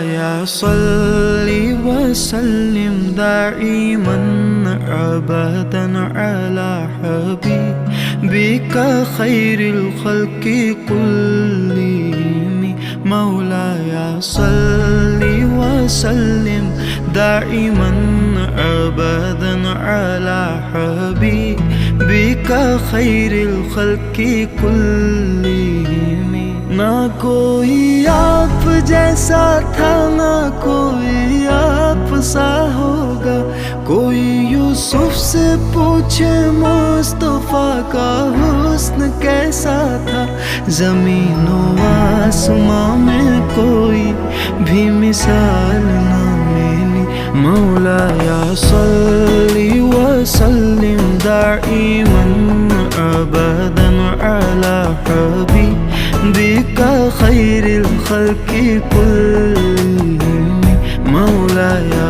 मौलाया सल्ली वसल्लिम दाइमन अबदन अला हबीबिका खैरिल खल्क़ि कुल्लिहिम। मौलाया सल्ली वसल्लिम दाइमन अबदन अला हबीबिका खैरिल खल्क़ि कुल्लिहिम। ना कोई आप जैसा था, ना कोई आप सा होगा। कोई यूसुफ से पूछे मुस्तफा का हुस्न कैसा था। ज़मीन व आसमां में कोई भी मिसाल ना मिली। मौलाया सल्ली वसल्लिम दाइमन अबदन अला हबीबिका खैरिल खल्क़ि कुल्लिहिम। मौलाया